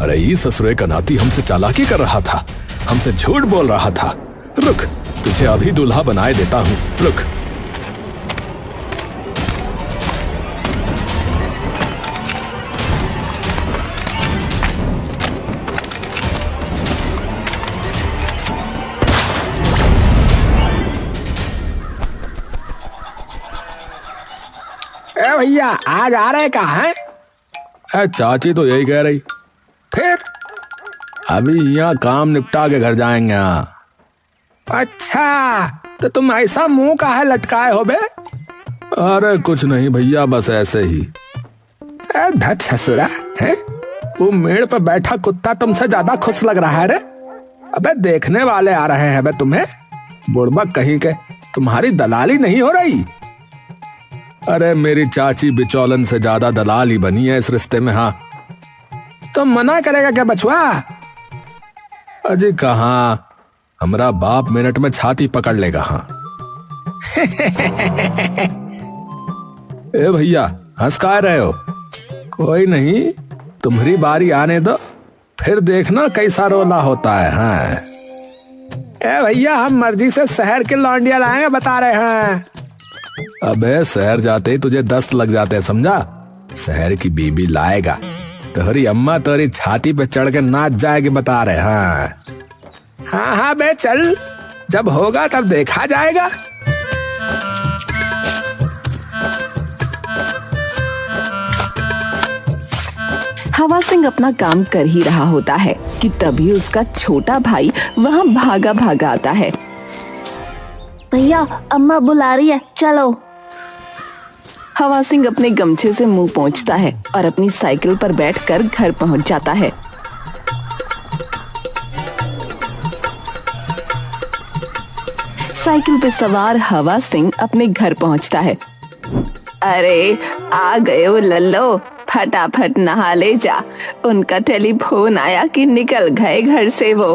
अरे ये ससुरे का नाती हमसे चालाकी कर रहा था, हमसे झूठ बोल रहा था। रुक, तुझे अभी दूल्हा बनाए देता हूँ, रुक। ए भैया, आज आ रहे कहाँ हैं? चाची तो यही कह रही। फिर अभी यहाँ काम निपटा के घर जाएंगे। अच्छा, तो तुम ऐसा मुंह काहे लटकाए हो बे? अरे कुछ नहीं भैया, बस ऐसे ही। धत ससुरा है, वो मेड़ पर बैठा कुत्ता तुमसे ज्यादा खुश लग रहा है रे। अबे देखने वाले आ रहे हैं बे तुम्हें, बुड़बक कहीं के। तुम्हारी दलाली नहीं हो रही। अरे मेरी चाची बिचौलन से ज्यादा दलाल ही बनी है इस रिश्ते में। हाँ, तो मना करेगा क्या बचवा? अजी कहाँ, हमारा बाप मिनट में छाती पकड़ लेगा। हाँ ए भैया, हंस का रहे हो? कोई नहीं, तुम्हारी बारी आने दो, फिर देखना कैसा रोला होता है। हाँ ए भैया, हम मर्जी से शहर के लौंडिया लाएंगे, बता रहे हैं। अबे शहर जाते ही तुझे 10 लग जाते हैं, समझा? शहर की बीबी लाएगा, तोहरी अम्मा तोरी छाती पे चढ़ के नाच जाएगी, बता रहे। हाँ हाँ हाँ बे, चल, जब होगा तब देखा जाएगा। हवा सिंह अपना काम कर ही रहा होता है कि तभी उसका छोटा भाई वहाँ भागा भागा आता है। भैया, अम्मा बुला रही है, चलो। हवा सिंह अपने गमछे से मुंह पोंछता है और अपनी साइकिल पर बैठकर घर पहुंच जाता है। साइकिल पे सवार हवा सिंह अपने घर पहुंचता है। अरे आ गए हो लल्लो, फटाफट नहा ले जा। उनका टेलीफोन आया कि निकल गए घर से वो।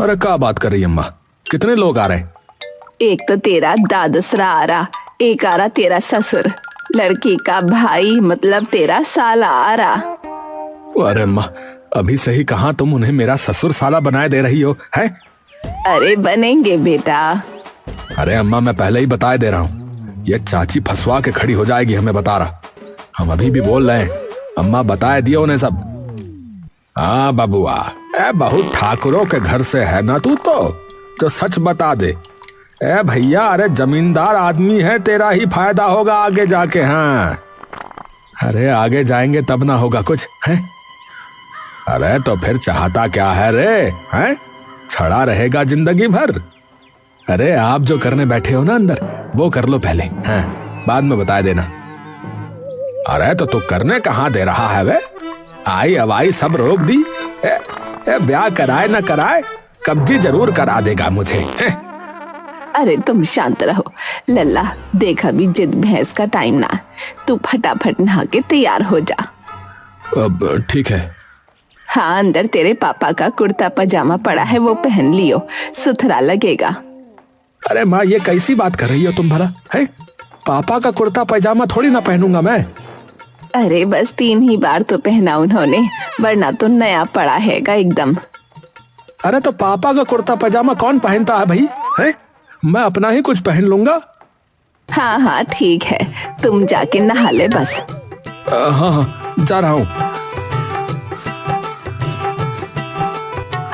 अरे क्या बात कर रही अम्मा, कितने लोग आ रहे? एक तो तेरा दादसरा आ रहा, एक आ रहा तेरा ससुर, लड़की का भाई मतलब तेरा साला आ रहा। अरे अम्मा, अभी सही कहा तुम उन्हें मेरा ससुर साला बनाए दे रही हो है? अरे बनेंगे बेटा। अरे अम्मा, मैं पहले ही बता दे रहा हूँ, ये चाची फंसवा के खड़ी हो जाएगी, हमें बता रहा। हम अभी भी बोल रहे हैं, अम्मा बताए दिए उन्हें सब। हाँ बबुआ, बहुत ठाकुरों के घर से है ना तू, तो सच बता दे। ए भैया, अरे जमींदार आदमी है, तेरा ही फायदा होगा आगे जाके। हाँ, अरे आगे जाएंगे तब ना होगा कुछ है? अरे तो फिर चाहता क्या है रे? हैं, छड़ा रहेगा जिंदगी भर। अरे आप जो करने बैठे हो ना अंदर, वो कर लो पहले, हाँ, बाद में बता देना। अरे तो तू करने कहाँ दे रहा है वे? आई अवाई सब रोक दी। ब्याह कराए ना कराए, कब्जी जरूर करा देगा मुझे। अरे तुम शांत रहो लल्ला, देखा भी जिद भैंस का टाइम ना। तू फटाफट नहा के तैयार हो जा। अब ठीक है। हाँ, अंदर तेरे पापा का कुर्ता पजामा पड़ा है, वो पहन लियो, सुथरा लगेगा। अरे माँ, ये कैसी बात कर रही हो तुम भला? है, पापा का कुर्ता पजामा थोड़ी ना पहनूंगा मैं। अरे बस 3 ही बार तो पहना उन्होंने, वरना तो नया पड़ा हैगा एकदम। अरे तो पापा का कुर्ता पजामा कौन पहनता है भाई? है, मैं अपना ही कुछ पहन लूंगा। हाँ हाँ ठीक है, तुम जाके नहा ले बस। हाँ हाँ, जा रहा हूँ।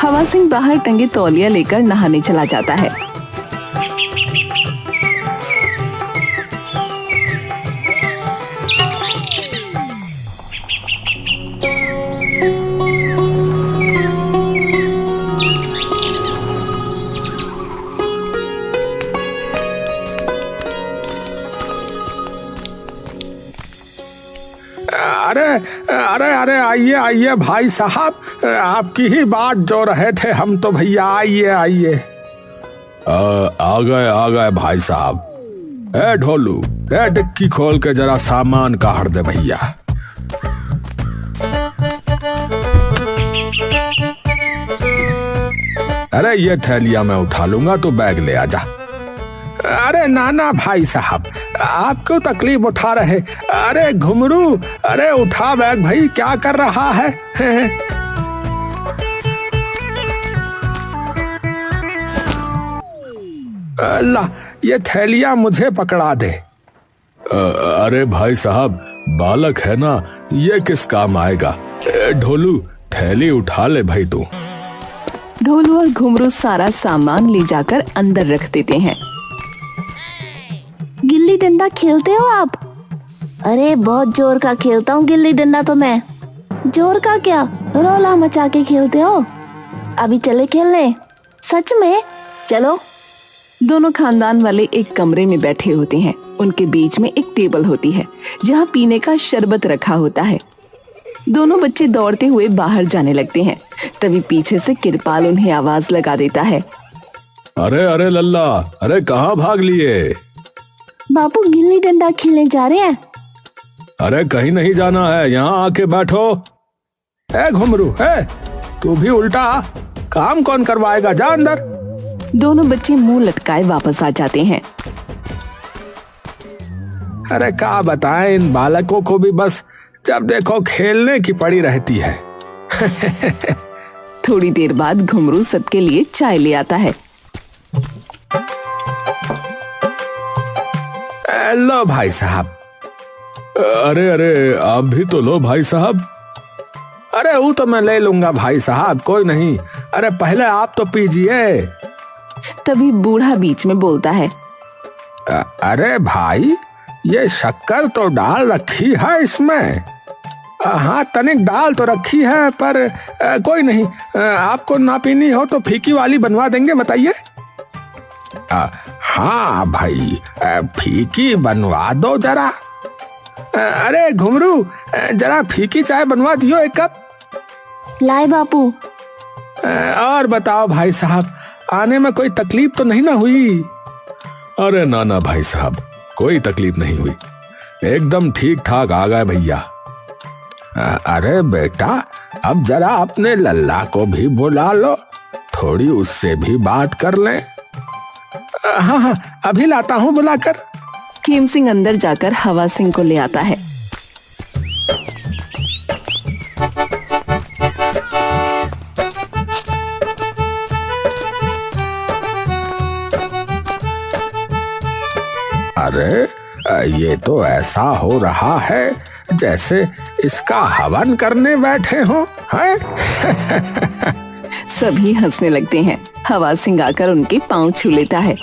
हवा सिंह बाहर टंगे तौलिया लेकर नहाने चला जाता है। अरे अरे आइए आइए भाई साहब, आपकी ही बात जो रहे थे हम तो। भैया आइए आइए। आ गए भाई साहब। ए ढोलू, ए डिक्की खोल के जरा सामान काढ़ दे भैया। अरे ये थैलिया मैं उठा लूंगा, तो बैग ले आजा। अरे नाना भाई साहब, आप क्यों तकलीफ उठा रहे? अरे घुमरू, अरे उठा बैग भाई, क्या कर रहा है? ला ये थैलियां मुझे पकड़ा दे। अरे भाई साहब, बालक है ना, ये किस काम आएगा। ढोलू, थैली उठा ले भाई तू। ढोलू और घुंघरू सारा सामान ले जाकर अंदर रख देते हैं। गिल्ली डंडा खेलते हो आप? अरे बहुत जोर का खेलता हूँ गिल्ली डंडा तो मैं। जोर का क्या, रोला मचा के खेलते हो? अभी चले खेलने? सच में? चलो। दोनों खानदान वाले एक कमरे में बैठे होते हैं। उनके बीच में एक टेबल होती है जहाँ पीने का शरबत रखा होता है। दोनों बच्चे दौड़ते हुए बाहर जाने लगते हैं। तभी पीछे से किरपाल उन्हें आवाज लगा देता है। अरे अरे लल्ला, अरे कहाँ भाग लिए? बापू गिल्ली डंडा खेलने जा रहे हैं। अरे कहीं नहीं जाना है, यहाँ आके बैठो। ए घुंघरू, तू भी उल्टा काम कौन करवाएगा, जा अंदर। दोनों बच्चे मुंह लटकाए वापस आ जाते हैं। अरे क्या बताएं, इन बालकों को भी बस जब देखो खेलने की पड़ी रहती है। थोड़ी देर बाद घुंघरू सबके लिए चाय ले आता है। लो भाई साहब। अरे अरे आप भी तो लो भाई साहब। अरे वो तो मैं ले लूंगा भाई साहब, कोई नहीं। अरे पहले आप तो पीजिए। तभी बूढ़ा बीच में बोलता है। अरे भाई, ये शक्कर तो डाल रखी है इसमें। हाँ तनिक डाल तो रखी है, पर कोई नहीं। आपको ना पीनी हो तो फीकी वाली बनवा देंगे, बताइए। हाँ भाई, फीकी बनवा दो जरा। अरे घुंघरू, जरा फीकी चाय बनवा दियो एक कप। लाए बापू। और बताओ भाई साहब, आने में कोई तकलीफ तो नहीं ना हुई? अरे ना ना भाई साहब, कोई तकलीफ नहीं हुई, एकदम ठीक ठाक आ गए भैया। अरे बेटा, अब जरा अपने लल्ला को भी बुला लो, थोड़ी उससे भी बात कर लें। हाँ हाँ, अभी लाता हूँ बुलाकर। खेम सिंह अंदर जाकर हवा सिंह को ले आता है। अरे ये तो ऐसा हो रहा है जैसे इसका हवन करने बैठे हो, हैं? सभी हंसने लगते हैं। हवा सिंह आकर उनके पांव छू लेता है।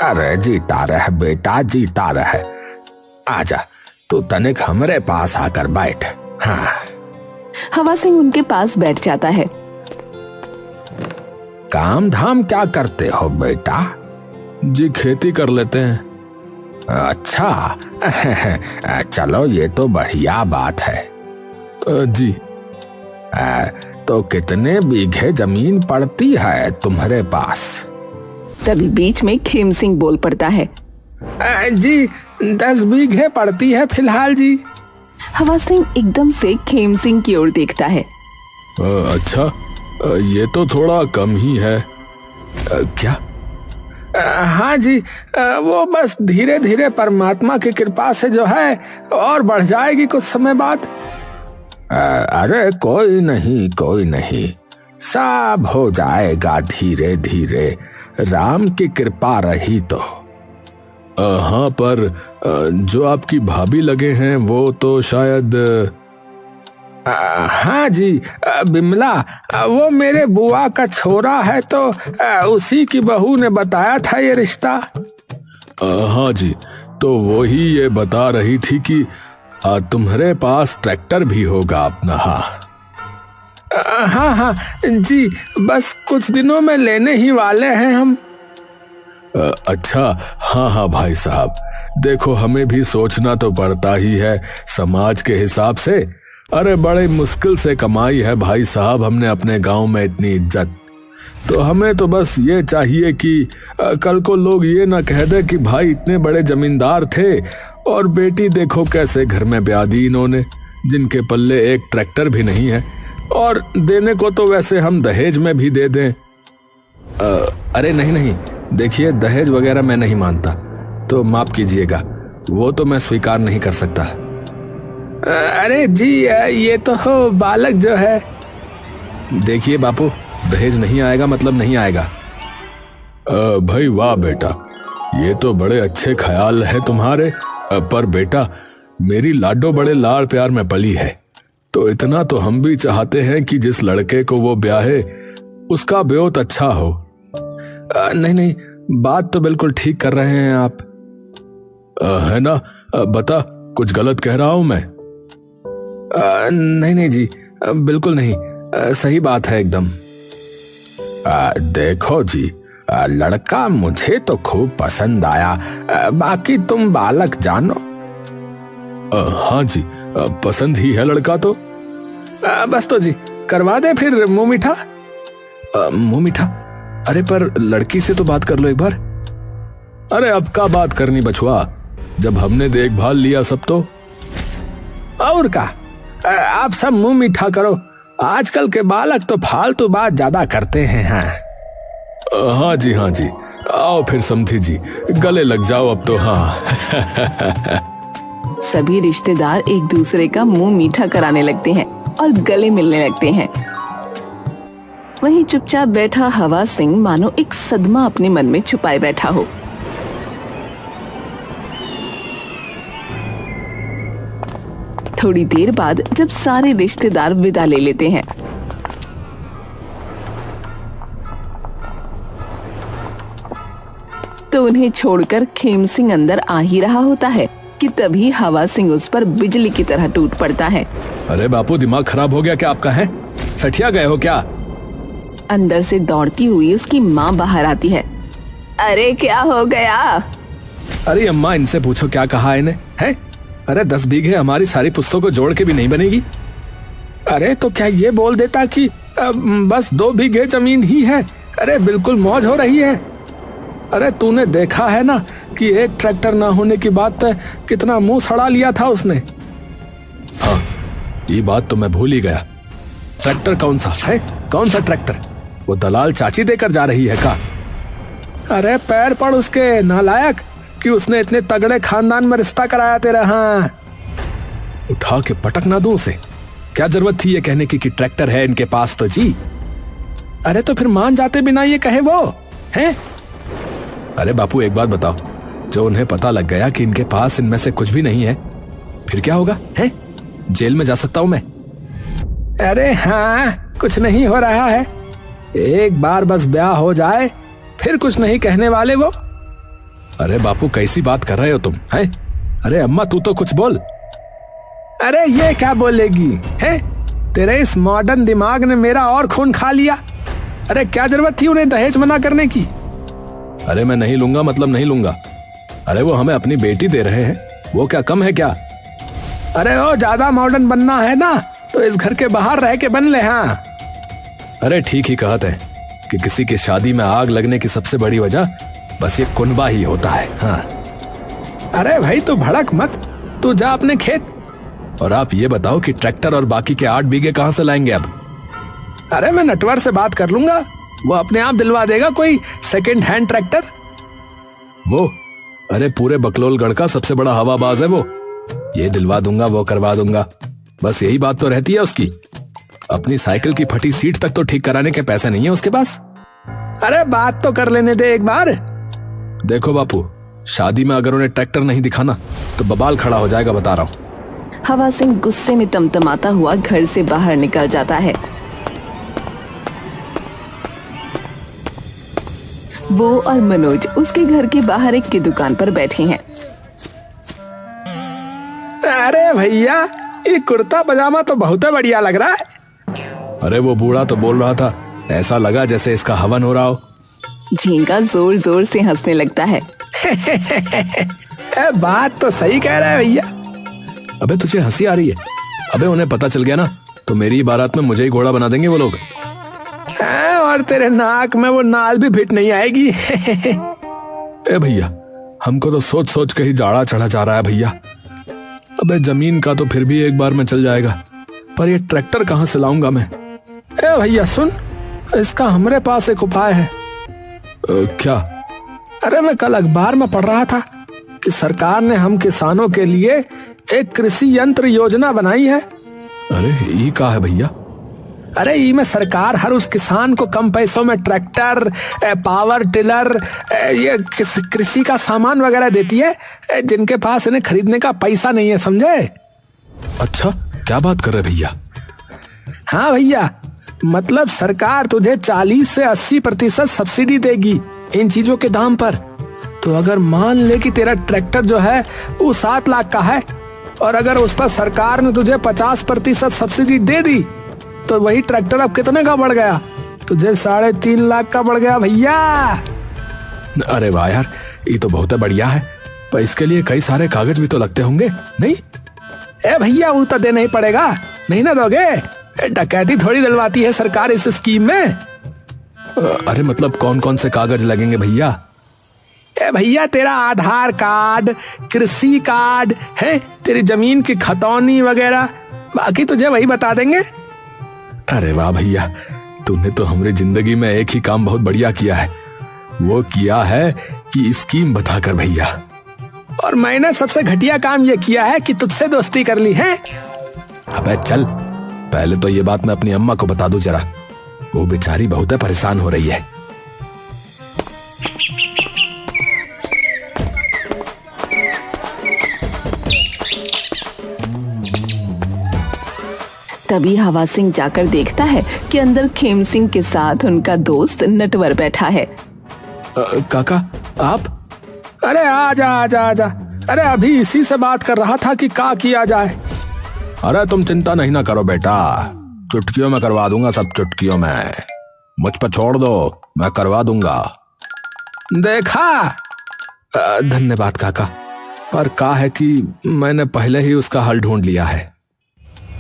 अरे जीता रह बेटा, जीता रह। आजा, तू तनिक हमरे पास आकर बैठ। हाँ। हवा सिंह उनके पास बैठ जाता है। काम धाम क्या करते हो बेटा? जी खेती कर लेते हैं। अच्छा, चलो ये तो बढ़िया बात है। जी। तो कितने बीघे जमीन पड़ती है तुम्हारे पास? तभी बीच में खेम सिंह बोल पड़ता है। जी 10 बीघे पड़ती है फिलहाल जी। हवा सिंह एकदम से खेम सिंह की ओर देखता है। अच्छा, ये तो थोड़ा कम ही है। क्या? हाँ जी, वो बस धीरे धीरे परमात्मा की कृपा से जो है और बढ़ जाएगी कुछ समय बाद। अरे कोई नहीं, कोई नहीं, सब हो जाएगा धीरे धीरे, राम की कृपा रही तो। हाँ, पर जो आपकी भाभी लगे हैं वो तो शायद। हाँ जी, बिमला, वो मेरे बुआ का छोरा है, तो उसी की बहू ने बताया था ये रिश्ता। हाँ जी, तो वो ही ये बता रही थी कि तुम्हारे पास ट्रैक्टर भी होगा अपना। हाँ हाँ हाँ जी, बस कुछ दिनों में लेने ही वाले हैं हम। अच्छा, हाँ हाँ भाई साहब, देखो हमें भी सोचना तो पड़ता ही है समाज के हिसाब से। अरे बड़े मुश्किल से कमाई है भाई साहब हमने अपने गांव में इतनी इज्जत, तो हमें तो बस ये चाहिए कि कल को लोग ये ना कह दे कि भाई इतने बड़े जमींदार थे और बेटी देखो कैसे घर में ब्याह दी इन्होंने, जिनके पल्ले एक ट्रैक्टर भी नहीं है, और देने को तो वैसे हम दहेज में भी दे दें। अरे नहीं नहीं, देखिए दहेज वगैरह मैं नहीं मानता, तो माफ कीजिएगा, वो तो मैं स्वीकार नहीं कर सकता। अरे जी, ये तो बालक जो है। देखिए बापू, दहेज नहीं आएगा मतलब नहीं आएगा। भाई वाह बेटा, ये तो बड़े अच्छे ख्याल है तुम्हारे। पर बेटा, मेरी लाडो बड़े लाड़ प्यार में पली है, तो इतना तो हम भी चाहते हैं कि जिस लड़के को वो ब्याहे उसका ब्योत अच्छा हो। नहीं नहीं, बात तो बिल्कुल ठीक कर रहे हैं आप। है ना? बता, कुछ गलत कह रहा हूं मैं? नहीं नहीं जी, बिल्कुल नहीं, सही बात है एकदम। देखो जी, लड़का मुझे तो खूब पसंद आया, बाकी तुम बालक जानो। हाँ जी, पसंद ही है लड़का तो। बस तो जी, करवा दे फिर मुंह मीठा। मुंह मीठा? अरे पर लड़की से तो बात कर लो एक बार। अरे अब का बात करनी बछुआ, जब हमने देखभाल लिया सब तो। और का, आप सब मुंह मीठा करो, आजकल के बालक तो फालतू बात ज्यादा करते हैं। हाँ जी हाँ जी, आओ फिर समधी जी, गले लग जाओ अब तो। हाँ। सभी रिश्तेदार एक दूसरे का मुंह मीठा कराने लगते हैं और गले मिलने लगते हैं। वहीं चुपचाप बैठा हवा सिंह मानो एक सदमा अपने मन में छुपाए बैठा हो। थोड़ी देर बाद जब सारे रिश्तेदार विदा ले लेते हैं, तो उन्हें छोड़कर खेम सिंह अंदर आ ही रहा होता है कि तभी हवा सिंह उस पर बिजली की तरह टूट पड़ता है। अरे बापू, दिमाग खराब हो गया क्या आपका? है सठिया गए हो क्या? अंदर से दौड़ती हुई उसकी माँ बाहर आती है। अरे क्या हो गया? अरे अम्मा, इनसे पूछो क्या कहा इन्हें है? अरे 10 बीघे हमारी सारी पुस्तकों जोड़ के भी नहीं बनेगी। अरे तो क्या ये बोल देता कि बस 2 बीघे जमीन ही है। अरे बिल्कुल मौज हो रही है। अरे तूने देखा है ना कि एक ट्रैक्टर ना होने की बात पे कितना मुंह सड़ा लिया था उसने। हाँ, ये बात तो मैं भूल ही गया। ट्रैक्टर कौन सा है? कौन सा ट्रैक्टर? वो दलाल चाची देकर जा रही है का? अरे पैर पड़ उसके, नालायक, कि उसने इतने तगड़े खानदान में रिश्ता कराया तेरा। हाँ, उठा के पटक ना दूं उसे। क्या जरूरत थी ये कहने की कि ट्रैक्टर है इनके पास तो जी। अरे तो फिर मान जाते बिना ये कहे वो हैं? अरे बापू एक बात बताओ, जो उन्हें पता लग गया कि इनके पास इनमें से कुछ भी नहीं है, फिर क्या होगा? है जेल में जा सकता हूं मैं? अरे हाँ, कुछ नहीं हो रहा है, एक बार बस ब्याह हो जाए फिर कुछ नहीं कहने वाले वो। अरे बापू, कैसी बात कर रहे हो तुम? है? अरे अम्मा, तू तो कुछ बोल। अरे ये क्या बोलेगी है? तेरे इस मॉडर्न दिमाग ने मेरा और खून खा लिया। अरे क्या जरूरत थी उन्हें दहेज मना करने की? अरे मैं नहीं लूंगा मतलब नहीं लूंगा। अरे वो हमें अपनी बेटी दे रहे हैं, वो क्या कम है क्या? अरे ओ, ज्यादा मॉडर्न बनना है ना तो इस घर के बाहर रह के बन ले। हाँ, अरे ठीक ही कहते हैं कि किसी की शादी में आग लगने की सबसे बड़ी वजह बस ये कुनबा ही होता है। हाँ। अरे भाई तू भड़क मत, तू जा अपने खेत। और आप ये बताओ कि ट्रैक्टर और बाकी के 8 बीघे कहां से लाएंगे अब? अरे मैं नटवर से बात कर लूंगा, वो अपने आप दिलवा देगा कोई सेकंड हैंड ट्रैक्टर। वो? अरे पूरे बकलोलगढ़ का सबसे बड़ा हवाबाज है वो। ये दिलवा दूंगा, वो करवा दूंगा, बस यही बात तो रहती है उसकी। अपनी साइकिल की फटी सीट तक तो ठीक कराने के पैसे नहीं है उसके पास। अरे बात तो कर लेने दे एक बार। देखो बापू, शादी में अगर उन्हें ट्रैक्टर नहीं दिखाना तो बबाल खड़ा हो जाएगा, बता रहा हूं। हवा सिंह गुस्से में तमतमाता हुआ घर से बाहर निकल जाता है। वो और मनोज उसके घर के बाहर एक की दुकान पर बैठे हैं। अरे भैया, ये कुर्ता पजामा तो बहुत बढ़िया लग रहा है। अरे वो बूढ़ा तो बोल रहा था, ऐसा लगा जैसे इसका हवन हो रहा हो। झींगा जोर जोर से हंसने लगता है। बात तो सही कह रहा है भैया। अबे तुझे हंसी आ रही है? अबे उन्हें पता चल गया ना तो मेरी बारात में मुझे ही घोड़ा बना देंगे वो लोग। और तेरे नाक में वो नाल भी फिट नहीं आएगी। ए भैया, हमको तो सोच सोच के ही जाड़ा चढ़ा जा रहा है भैया। अबे जमीन का तो फिर भी एक बार में चल जाएगा, पर ये ट्रैक्टर कहां से लाऊंगा मैं? ए भैया सुन, इसका हमारे पास एक उपाय है। क्या? अरे मैं कल अखबार में पढ़ रहा था कि सरकार ने हम किसानों के लिए एक कृषि यंत्र योजना बनाई है। अरे ये क्या है भैया? अरे ई में सरकार हर उस किसान को कम पैसों में ट्रैक्टर, पावर टिलर, ये कृषि का सामान वगैरह देती है जिनके पास इन्हें खरीदने का पैसा नहीं है, समझे? अच्छा, क्या बात कर रहे भैया? हाँ भैया, मतलब सरकार तुझे 40 से 80% सब्सिडी देगी इन चीजों के दाम पर। तो अगर मान ले कि तेरा ट्रैक्टर जो है वो 7 लाख का है और अगर उस पर सरकार ने तुझे 50% सब्सिडी दे दी तो वही ट्रैक्टर अब कितने का बढ़ गया? तुझे 3.5 लाख का बढ़ गया भैया। अरे वाह यार, ये तो बहुत बढ़िया है। पर इसके लिए कई सारे कागज भी तो लगते होंगे, नहीं? ए भैया, वो तो देना ही पड़ेगा, नहीं ना दोगे? डकैती थोड़ी दिलवाती है सरकार इस स्कीम में। अरे मतलब कौन कौन से कागज लगेंगे भैया? ए भैया, तेरा आधार कार्ड, कृषि कार्ड है, तेरी जमीन की खतौनी वगैरह, बाकी तुझे वही बता देंगे। अरे वाह भैया, तूने तो हमारी जिंदगी में एक ही काम बहुत बढ़िया किया है, वो किया है कि स्कीम बताकर भैया। और मैंने सबसे घटिया काम ये किया है कि तुझसे दोस्ती कर ली है। अबे चल, पहले तो ये बात मैं अपनी अम्मा को बता दूं जरा, वो बेचारी बहुत परेशान हो रही है। तभी हवा सिंह जाकर देखता है कि अंदर खेम सिंह के साथ उनका दोस्त नटवर बैठा है। काका आप? अरे आजा आजा आजा, अरे अभी इसी से बात कर रहा था कि क्या किया जाए। अरे तुम चिंता नहीं ना करो बेटा, चुटकियों में करवा दूंगा, सब चुटकियों में। मुझ पर छोड़ दो, मैं करवा दूंगा। देखा? धन्यवाद काका, पर क्या है कि मैंने पहले ही उसका हल ढूंढ लिया है।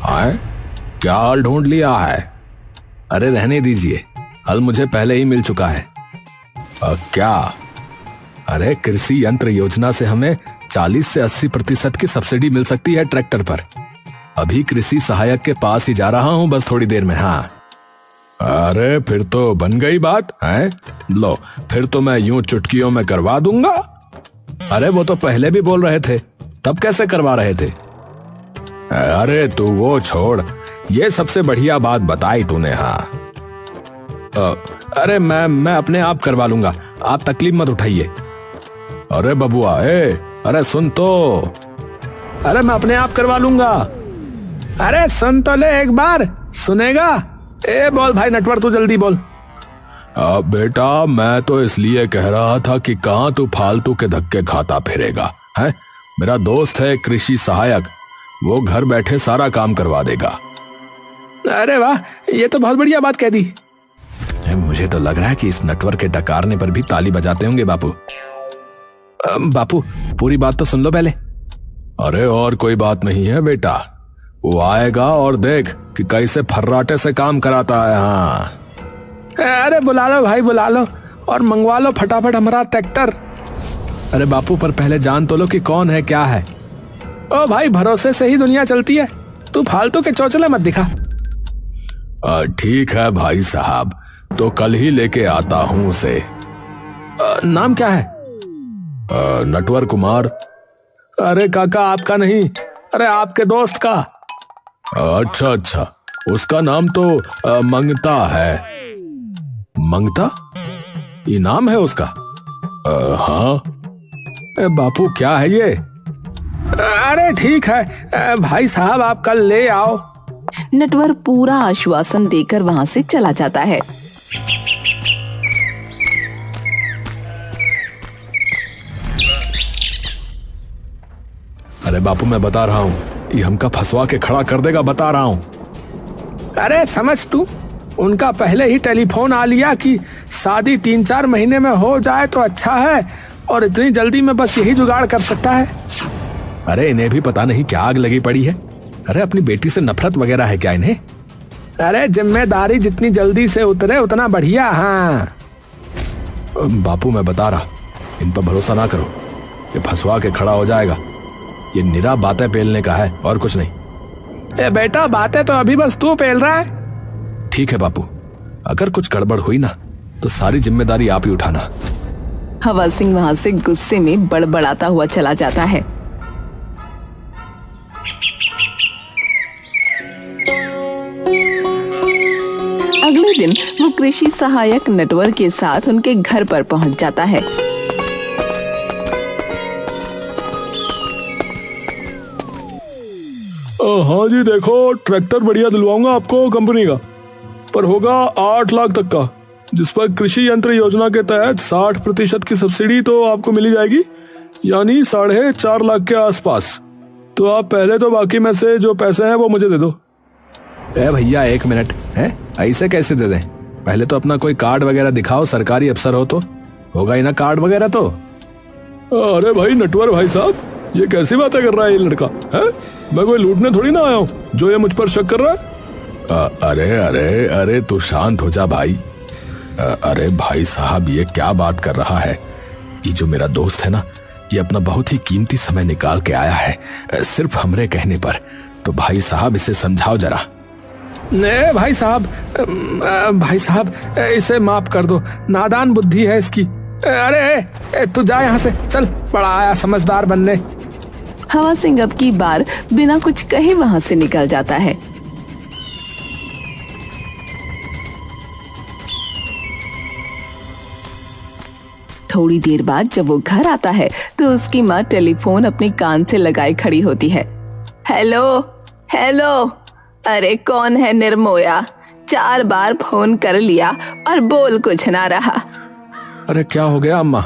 आए? क्या हल ढूंढ लिया है? अरे रहने दीजिए, हल मुझे पहले ही मिल चुका है। क्या? अरे कृषि यंत्र योजना से हमें 40 से 80% की सब्सिडी मिल सकती है ट्रैक्टर पर। अभी कृषि सहायक के पास ही जा रहा हूं, बस थोड़ी देर में। हाँ, अरे फिर तो बन गई बात है। लो, फिर तो मैं यूं चुटकियों में करवा दूंगा। अरे वो तो पहले भी बोल रहे थे, तब कैसे करवा रहे थे? अरे तू वो छोड़, ये सबसे बढ़िया बात बताई तूने। हाँ, अरे मैं अपने आप करवा लूंगा, आप तकलीफ मत उठाइए। अरे बबुआ, अरे सुन तो। अरे मैं अपने आप करवा लूंगा। अरे सुन तो ले एक बार, सुनेगा? बोल भाई नटवर, तू जल्दी बोल। बेटा, मैं तो इसलिए कह रहा था कि कहाँ तू फालतू के धक्के खाता फिरेगा है? मेरा दोस्त है कृषि सहायक, वो घर बैठे सारा काम करवा देगा। अरे वाह, ये तो बहुत बढ़िया बात कह दी। मुझे तो लग रहा है कि इस नटवर के डकारने पर भी ताली बजाते होंगे बापू। बापू, पूरी बात तो सुन लो पहले। अरे और कोई बात नहीं है बेटा, वो आएगा और देख कि कैसे फर्राटे से काम कराता है। हाँ, अरे बुला लो भाई, बुला लो और मंगवा लो फटाफट हमारा ट्रैक्टर। अरे बापू, पर पहले जान तो लो कि कौन है, क्या है। ओ भाई, भरोसे से ही दुनिया चलती है, तू फालतू के चौचले मत दिखा। ठीक है भाई साहब, तो कल ही लेके आता हूं उसे। नाम क्या है? नटवर कुमार। अरे काका, आपका नहीं, अरे आपके दोस्त का। अच्छा अच्छा, उसका नाम तो मंगता है। मंगता? ये नाम है उसका? हाँ। बापू क्या है ये? अरे ठीक है भाई साहब, आप कल ले आओ। नटवर पूरा आश्वासन देकर वहां से चला जाता है। अरे बापू, मैं बता रहा हूँ, ये हमका फंसवा के खड़ा कर देगा, बता रहा हूँ। अरे समझ तू, उनका पहले ही टेलीफोन आ लिया कि शादी 3-4 महीने में हो जाए तो अच्छा है, और इतनी जल्दी में बस यही जुगाड़ कर सकता है। अरे इन्हें भी पता नहीं क्या आग लगी पड़ी है। अरे अपनी बेटी से नफरत वगैरह है क्या इन्हें? अरे जिम्मेदारी जितनी जल्दी से उतरे उतना बढ़िया। हाँ बापू, मैं बता रहा, इन पर भरोसा ना करो, ये फंसवा के खड़ा हो जाएगा। ये निरा बातें पेलने का है और कुछ नहीं। बेटा, बातें तो अभी बस तू पेल रहा है। ठीक है बापू, अगर कुछ गड़बड़ हुई ना तो सारी जिम्मेदारी आप ही उठाना। हवा सिंह वहां से गुस्से में बड़बड़ाता हुआ चला जाता है। अगले दिन वो कृषि सहायक नेटवर्क के साथ उनके घर पर पहुंच जाता है। हाँ जी, देखो ट्रैक्टर बढ़िया दिलवाऊंगा आपको कंपनी का, पर होगा 8 लाख तक का, जिस पर कृषि यंत्र योजना के तहत 60% की सब्सिडी तो आपको मिली जाएगी, यानी 4.5 लाख के आसपास। तो आप पहले तो बाकी में से जो पैसे हैं वो मुझे दे दो। ए भैया 1 मिनट, है ऐसे कैसे दे दें? पहले तो अपना कोई कार्ड वगैरह दिखाओ, सरकारी अफसर हो तो होगा ही ना कार्ड वगैरह तो। अरे भाई नटवर भाई साहब, ये कैसी बातें कर रहा है ये लड़का? है मैं कोई लूटने थोड़ी ना आया हूँ जो ये मुझ पर शक कर रहा है। अरे अरे अरे तू शांत हो जा भाई। अरे भाई साहब, ये क्या बात कर रहा है? ये जो मेरा दोस्त है ना, ये अपना बहुत ही कीमती समय निकाल के आया है सिर्फ हमरे कहने पर। तो भाई साहब इसे समझाओ जरा। ने भाई साहब इसे माफ कर दो, नादान बुद्धि है इसकी। अरे तू जा यहाँ से, चल, बड़ा आया समझदार बनने। हवा सिंह अब की बार बिना कुछ कहे वहां से निकल जाता है। थोड़ी देर बाद जब वो घर आता है तो उसकी माँ टेलीफोन अपने कान से लगाए खड़ी होती है। हेलो हेलो, अरे कौन है निर्मोया? 4 बार फोन कर लिया और बोल कुछ ना रहा। अरे क्या हो गया अम्मा?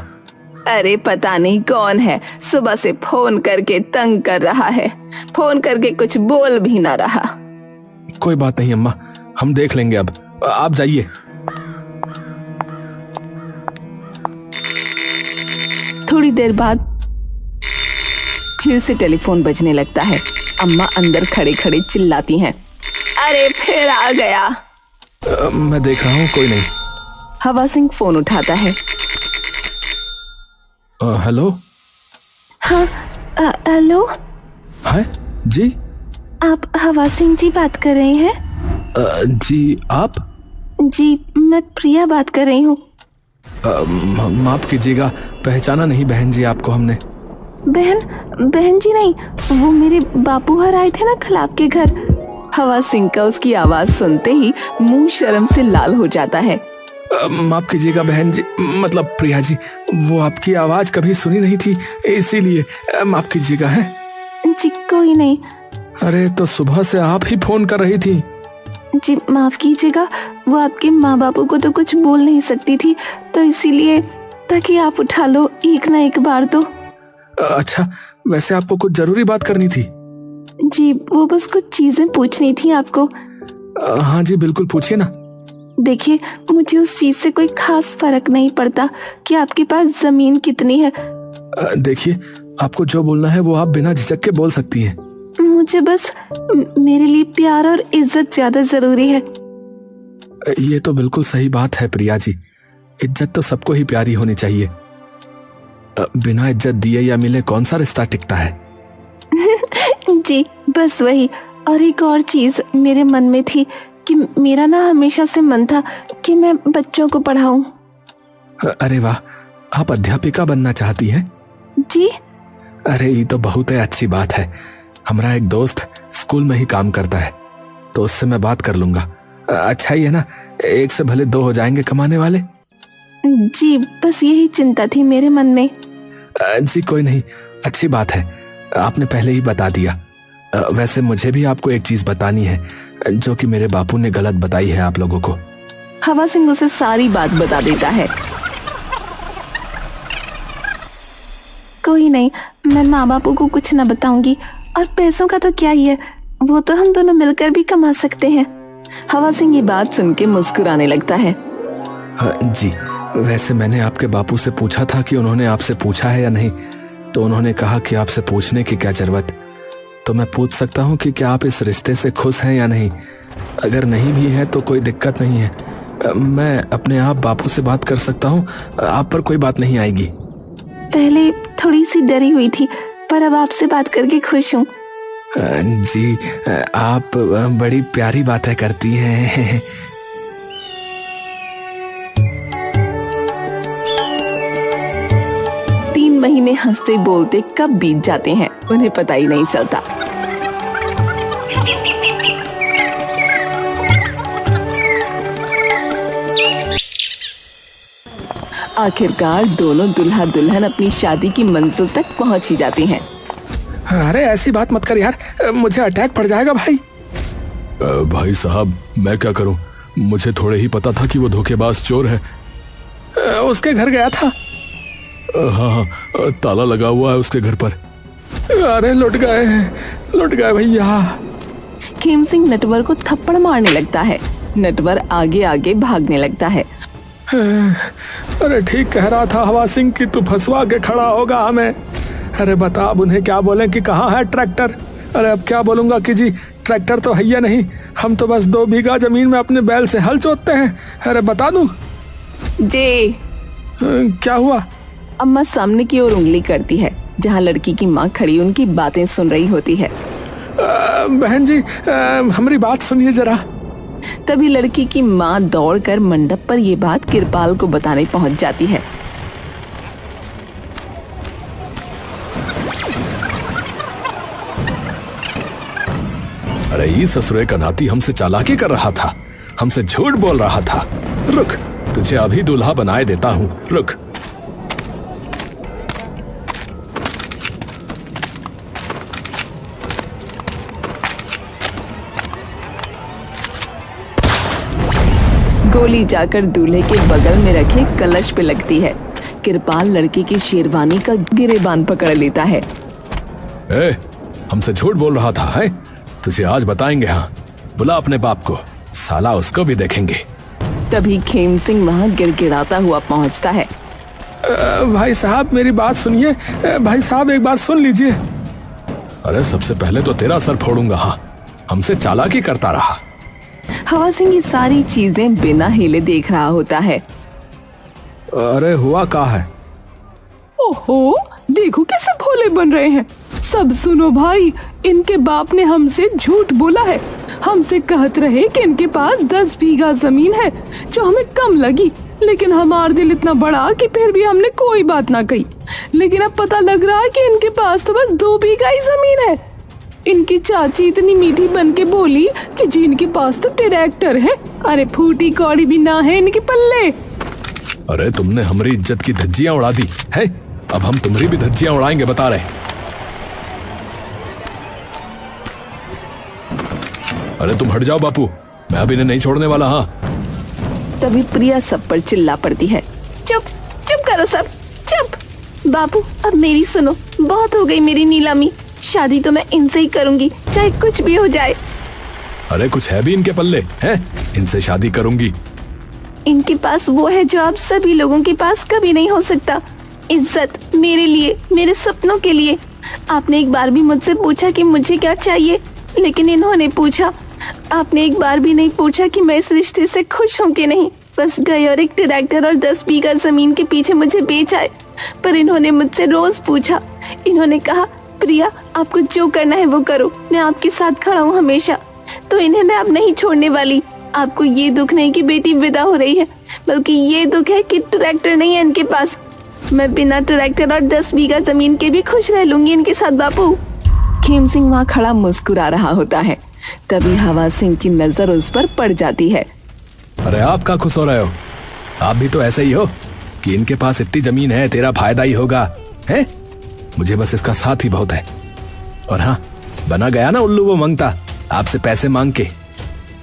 अरे पता नहीं कौन है, सुबह से फोन करके तंग कर रहा है, फोन करके कुछ बोल भी ना रहा। कोई बात नहीं अम्मा, हम देख लेंगे, अब आप जाइए। थोड़ी देर बाद फिर से टेलीफोन बजने लगता है। अम्मा अंदर खड़े खड़े चिल्लाती हैं, अरे फिर आ गया। मैं देख रहा हूँ, कोई नहीं। हवा सिंह फोन उठाता है। हेलो। हाँ, हेलो। है जी? आप हवा सिंह जी बात कर रहे हैं? जी आप? जी मैं प्रिया बात कर रही हूँ। माफ कीजिएगा, पहचाना नहीं बहन जी आपको हमने। बहन जी नहीं, वो मेरे बापू हर आए थे ना कल आपके घर। हवा सिंह का उसकी आवाज सुनते ही मुंह शर्म से लाल हो जाता है। माफ कीजिएगा बहन जी, मतलब प्रिया जी, वो आपकी आवाज कभी सुनी नहीं थी, इसीलिए माफ कीजिएगा। है जी कोई नहीं। अरे तो सुबह से आप ही फोन कर रही थी। जी माफ कीजिएगा, वो आपके माँ बापू को तो कुछ बोल नहीं सकती थी, तो इसीलिए, ताकि आप उठा लो एक ना एक बार तो। अच्छा, वैसे आपको कुछ जरूरी बात करनी थी? जी वो बस कुछ चीजें पूछनी थी आपको। हाँ जी बिल्कुल, पूछिए ना। देखिए, मुझे उस चीज से कोई खास फर्क नहीं पड़ता कि आपके पास जमीन कितनी है। देखिए, आपको जो बोलना है वो आप बिना झिझक के बोल सकती हैं। मुझे बस मेरे लिए प्यार और इज्जत ज्यादा जरूरी है। ये तो बिल्कुल सही बात है प्रिया जी, इज्जत तो सबको ही प्यारी होनी चाहिए। बिना इज्जत दिए या मिले कौन सा रिश्ता टिकता है? जी बस वही। और एक और चीज मेरे मन में थी कि मेरा ना हमेशा से मन था कि मैं बच्चों को पढ़ाऊं। अरे वाह, आप अध्यापिका बनना चाहती हैं? जी। अरे ये तो बहुत ही अच्छी बात है। हमारा एक दोस्त स्कूल में ही काम करता है, तो उससे मैं बात कर लूंगा। अच्छा ही है ना, एक से भले 2 हो जाएंगे कमाने वाले। जी बस यही चिंता थी मेरे मन में। जी कोई नहीं, अच्छी बात है, आपने पहले ही बता दिया। वैसे मुझे भी आपको एक चीज बतानी है जो कि मेरे बापू ने गलत बताई है आप लोगों को। हवा सिंह उसे सारी बात बता देता है। कोई नहीं, मैं माँ बापू को कुछ न बताऊंगी। और पैसों का तो क्या ही है, वो तो हम दोनों मिलकर भी कमा सकते हैं। हवा सिंह ये बात सुन के मुस्कुराने लगता है। जी, वैसे मैंने आपके बापू से पूछा था कि उन्होंने आपसे पूछा है या नहीं, तो उन्होंने कहा कि आपसे पूछने की क्या जरूरत। तो मैं पूछ सकता हूँ कि क्या आप इस रिश्ते से खुश हैं या नहीं? अगर नहीं भी है तो कोई दिक्कत नहीं है, मैं अपने आप बापू से बात कर सकता हूँ, आप पर कोई बात नहीं आएगी। पहले थोड़ी सी डरी हुई थी, पर अब आपसे बात करके खुश हूँ। जी, आप बड़ी प्यारी बातें करती हैं। 3 महीने हंसते बोलते कब बीत जाते हैं उन्हें पता ही नहीं चलता। आखिरकार दोनों दुल्हा दुल्हन अपनी शादी की मंजिल तक पहुंच ही जाती हैं। अरे ऐसी बात मत कर यार, मुझे अटैक पड़ जाएगा भाई। भाई साहब मैं क्या करूं, मुझे थोड़े ही पता था कि वो धोखेबाज चोर है। उसके घर गया था। हाँ, ताला लगा हुआ है उसके घर पर। अरे लुट गए भैया। खेम सिंह नटवर को थप्पड़ मारने लगता है। नटवर आगे आगे भागने लगता है। अरे ठीक कह रहा था हवा सिंह कि तू फंसवा के खड़ा होगा हमें। अरे बता अब उन्हें क्या बोलें कि कहाँ है ट्रैक्टर। अरे अब क्या बोलूंगा कि जी ट्रैक्टर तो है ही नहीं, हम तो बस 2 बीघा जमीन में अपने बैल से हल जोतते हैं। अरे बता दूं जी। क्या हुआ? अम्मा सामने की ओर उंगली करती है जहाँ लड़की की माँ खड़ी उनकी बातें सुन रही होती है। बहन जी हमारी बात सुनिए जरा। तभी लड़की की माँ दौड़कर मंडप पर ये बात किरपाल को बताने पहुंच जाती है। अरे ये ससुरे का नाती हमसे चालाकी कर रहा था, हमसे झूठ बोल रहा था। रुक, तुझे अभी दूल्हा बनाए देता हूँ, रुक। गोली जाकर दूल्हे के बगल में रखे कलश पे लगती है। किरपाल लड़की की शेरवानी का गिरेबान पकड़ लेता है। हमसे झूठ बोल रहा था है? तुझे आज बताएंगे। हाँ, बुला अपने बाप को, साला उसको भी देखेंगे। तभी खेम सिंह वहाँ गिड़गिड़ाता हुआ पहुँचता है। भाई साहब मेरी बात सुनिए। भाई साहब एक बार सुन लीजिए। अरे सबसे पहले तो तेरा सर फोड़ूंगा। हाँ, हमसे चालाकी करता रहा। हवा सिंह ये सारी चीजें बिना हिले देख रहा होता है। अरे हुआ क्या है? ओहो, देखो कैसे भोले बन रहे हैं। सब सुनो भाई, इनके बाप ने हमसे झूठ बोला है। हमसे कहत रहे कि इनके पास 10 बीघा जमीन है जो हमें कम लगी, लेकिन हमारा दिल इतना बड़ा कि फिर भी हमने कोई बात ना कही। लेकिन अब पता लग रहा है कि इनके पास तो बस 2 बीघा ही जमीन है। इनकी चाची इतनी मीठी बन के बोली कि जी इनके पास तो ट्रैक्टर है। अरे फूटी कौड़ी भी ना है इनके पल्ले। अरे तुमने हमारी इज्जत की धज्जियां उड़ा दी है, अब हम तुम्हारी भी धज्जियां उड़ाएंगे, बता रहे। अरे तुम हट जाओ बापू, मैं अब इन्हें नहीं छोड़ने वाला। हाँ। तभी प्रिया सब पर चिल्ला पड़ती है। चुप चुप करो सब, चुप। बापू अब मेरी सुनो, बहुत हो गई मेरी नीलामी। शादी तो मैं इनसे ही करूंगी, चाहे कुछ भी हो जाए। अरे कुछ है भी इनके पल्ले हैं? इनसे शादी करूंगी। इनके पास वो है जो आप सभी लोगों के पास कभी नहीं हो सकता। इज्जत मेरे लिए, मेरे सपनों के लिए। आपने एक बार भी मुझसे पूछा कि मुझे क्या चाहिए, लेकिन इन्होंने पूछा। आपने एक बार भी नहीं पूछा कि मैं इस रिश्ते से खुश हूँ कि नहीं। बस गए और एक ट्रैक्टर और 10 बीघा जमीन के पीछे मुझे बेच आए। पर इन्होंने मुझसे रोज पूछा। इन्होंने कहा प्रिया आपको जो करना है वो करो, मैं आपके साथ खड़ा हूँ हमेशा। तो इन्हें मैं अब नहीं छोड़ने वाली। आपको ये दुख नहीं कि बेटी विदा हो रही है, बल्कि ये दुख है कि ट्रैक्टर नहीं है इनके पास। मैं बिना ट्रैक्टर और 10 बीघा जमीन के भी खुश रह लूंगी इनके साथ बापू। खेम सिंह वहाँ खड़ा मुस्कुरा रहा होता है। तभी हवा सिंह की नजर उस पर पड़ जाती है। अरे आप क्या खुश हो रहे हो? आप भी तो ऐसे ही हो कि इनके पास इतनी जमीन है, तेरा फायदा ही होगा है? मुझे बस इसका साथ ही बहुत है। और हाँ, बना गया ना उल्लू वो मंगता आपसे पैसे मांग के।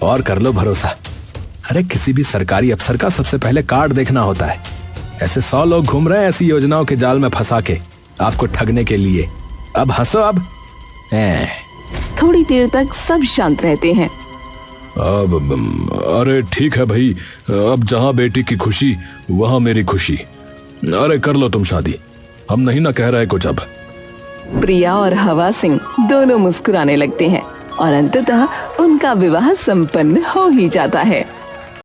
और कर लो भरोसा, अरे किसी भी सरकारी अफसर का सबसे पहले कार्ड देखना होता है। ऐसे 100 लोग घूम रहे हैं ऐसी योजनाओं के जाल में फंसा के आपको ठगने के लिए। अब हंसो अब। थोड़ी देर तक सब शांत रहते हैं। अरे ठीक है भाई, अब जहाँ बेटी की खुशी वहाँ मेरी खुशी। अरे कर लो तुम शादी, हम नहीं ना कह रहे कुछ। अब प्रिया और हवा सिंह दोनों मुस्कुराने लगते हैं और अंततः उनका विवाह संपन्न हो ही जाता है।